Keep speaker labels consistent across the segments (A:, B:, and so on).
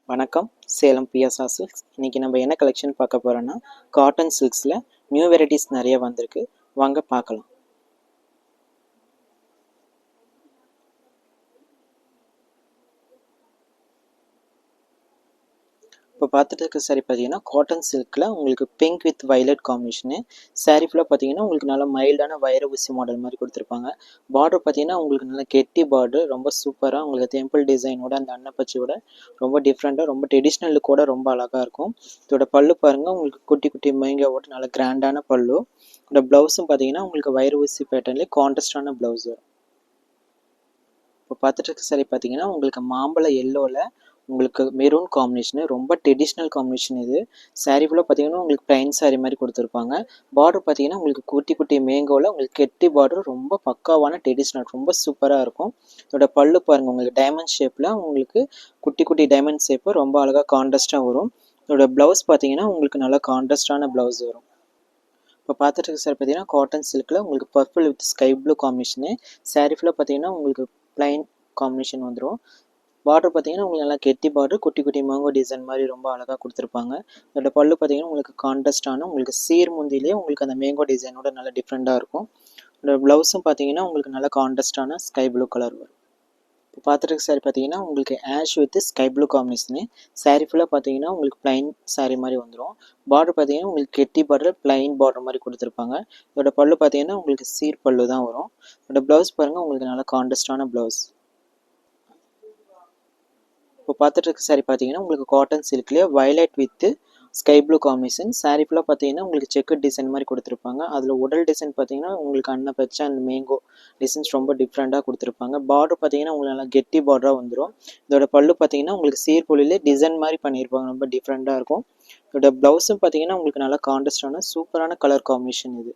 A: வணக்கம். Salem PSR silks. இன்றைக்கி நம்ம என்ன கலெக்ஷன் பார்க்க போகிறோன்னா, காட்டன் சில்க்ஸில் நியூ வெரைட்டிஸ் நிறைய வந்திருக்கு. வாங்க பார்க்கலாம். இப்போ பார்த்துட்டு இருக்க சாரி பார்த்தீங்கன்னா, காட்டன் சில்கில் உங்களுக்கு pink with violet combination. Sorry ஃபுல்லாக பார்த்தீங்கன்னா, உங்களுக்கு நல்ல மைல்டான வைர ஊசி மாடல் மாதிரி கொடுத்துருப்பாங்க. பார்டர் பார்த்தீங்கன்னா, உங்களுக்கு நல்ல கெட்டி பார்டர், ரொம்ப சூப்பராக உங்களுக்கு டெம்பிள் டிசைனோட அந்த அன்னப்பச்சியோட ரொம்ப டிஃப்ரெண்ட்டாக, ரொம்ப ட்ரெடிஷ்னல் லுக்கோட ரொம்ப அழகாக இருக்கும். இதோட பல்லு பாருங்கள், உங்களுக்கு குட்டி குட்டி மேங்காவோட நல்ல கிராண்டான பல்லு. இதோட ப்ளவுஸும் பார்த்தீங்கன்னா, உங்களுக்கு வைர ஊசி பேட்டர்ன்லேயே கான்ட்ராஸ்டான ப்ளவுஸ் வரும். இப்போ பார்த்துட்டு இருக்க சாரி பார்த்தீங்கன்னா, உங்களுக்கு மாம்பழ எல்லோவில் உங்களுக்கு மெரூன் காம்பினேஷனு, ரொம்ப ட்ரெடிஷ்னல் காம்பினேஷன் இது. சாரி ஃபுல்லாக பார்த்தீங்கன்னா, உங்களுக்கு ப்ளைன் சாரி மாதிரி கொடுத்துருப்பாங்க. பார்டர் பார்த்தீங்கன்னா, உங்களுக்கு குட்டி குட்டி மேங்கோவில் உங்களுக்கு கெட்டி பார்டர், ரொம்ப பக்காவான ட்ரெடிஷ்னல், ரொம்ப சூப்பராக இருக்கும். இதோட பல்லு பாருங்கள், உங்களுக்கு டைமண்ட் ஷேப்பில் உங்களுக்கு குட்டி குட்டி டைமண்ட் ஷேப்பு ரொம்ப அழகாக கான்ட்ராஸ்ட்டாக வரும். இதோட ப்ளவுஸ் பார்த்தீங்கன்னா, உங்களுக்கு நல்லா கான்ட்ராஸ்டான ப்ளவுஸ் வரும். இப்போ பார்த்துட்டு இருக்க சாரி பார்த்தீங்கன்னா, காட்டன் சில்கில் உங்களுக்கு purple with sky blue combination. Sorry ஃபுல்லாக பார்த்தீங்கன்னா, உங்களுக்கு ப்ளைன் காம்பினேஷன் வந்துடும். பார்டர் பார்த்தீங்கன்னா, உங்களுக்கு நல்லா கெட்டி பார்டர், குட்டி குட்டி மேங்கோ டிசைன் மாதிரி ரொம்ப அழகாக கொடுத்துருப்பாங்க. அதோட பல்லு பார்த்தீங்கன்னா, உங்களுக்கு கான்ட்ராஸ்டான உங்களுக்கு சீர்முந்திலேயே உங்களுக்கு அந்த மேங்கோ டிசைனோட நல்லா டிஃப்ரெண்ட்டாக இருக்கும். அதோட ப்ளவுஸும் பார்த்தீங்கன்னா, உங்களுக்கு நல்லா கான்ட்ராஸ்டான ஸ்கை ப்ளூ கலர் வரும். இப்போ பார்த்துட்டு சாரி பார்த்தீங்கன்னா, உங்களுக்கு ash with sky blue combination. Sorry ஃபுல்லாக பார்த்தீங்கன்னா, உங்களுக்கு ப்ளைன் சாரி மாதிரி வந்துடும். பார்டர் பார்த்தீங்கன்னா, உங்களுக்கு கெட்டி பார்டர், ப்ளைன் பார்டர் மாதிரி கொடுத்துருப்பாங்க. இதோட பல்லு பார்த்தீங்கன்னா, உங்களுக்கு சீர் பல்லு தான் வரும். இதோட ப்ளவுஸ் பாருங்கள், உங்களுக்கு நல்லா கான்ட்ராஸ்டான ப்ளவுஸ். இப்போ பார்த்துட்டு இருக்க சாரி பார்த்தீங்கன்னா, உங்களுக்கு காட்டன் சில்க்லேயே violet with sky blue combination. Sari ஃபுல்லாக பார்த்தீங்கன்னா, உங்களுக்கு செக்குட் டிசைன் மாதிரி கொடுத்துருப்பாங்க. அதில் உடல் டிசைன் பார்த்தீங்கன்னா, உங்களுக்கு அன்னப்பச்சை அண்ட் மேங்கோ டிசைன்ஸ் ரொம்ப டிஃப்ரெண்ட்டாக கொடுத்துருப்பாங்க. பார்டர் பார்த்தீங்கன்னா, உங்களுக்கு நல்லா கெட்டி பார்டராக வந்துடும். இதோட பல்லு பார்த்தீங்கன்னா, உங்களுக்கு சீர்பொழிலே டிசைன் மாதிரி பண்ணியிருப்பாங்க, ரொம்ப டிஃப்ரெண்ட்டாக இருக்கும். இதோட ப்ளவுஸும் பார்த்தீங்கன்னா, உங்களுக்கு நல்லா கான்ட்ராஸ்டான சூப்பரான கலர் காம்பினேஷன் இது.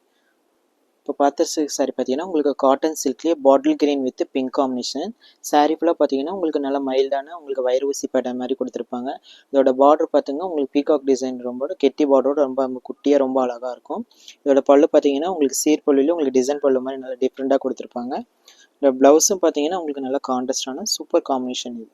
A: இப்போ பார்த்த சாரி பார்த்தீங்கன்னா, உங்களுக்கு காட்டன் சில்க்லேயே bottle green with pink combination. Sari ஃபுல்லாக பார்த்தீங்கன்னா, உங்களுக்கு நல்ல மைல்டான உங்களுக்கு வைர ஊசி பேட்டர்ன் மாதிரி கொடுத்துருப்பாங்க. இதோட பார்டர் பார்த்தீங்கன்னா, உங்களுக்கு பீகாக் டிசைன் ரொம்ப கெட்டி பார்டரோட ரொம்ப குட்டியாக ரொம்ப அழகாக இருக்கும். இதோட பல்லு பார்த்தீங்கன்னா, உங்களுக்கு சீர்பல்லுலேயே உங்களுக்கு டிசைன் பல்லு மாதிரி நல்லா டிஃப்ரெண்ட்டாக கொடுத்துருப்பாங்க. இந்த ப்ளவுஸும் பார்த்தீங்கன்னா, உங்களுக்கு நல்ல கான்ட்ராஸ்டான சூப்பர் காம்பினேஷன் இது.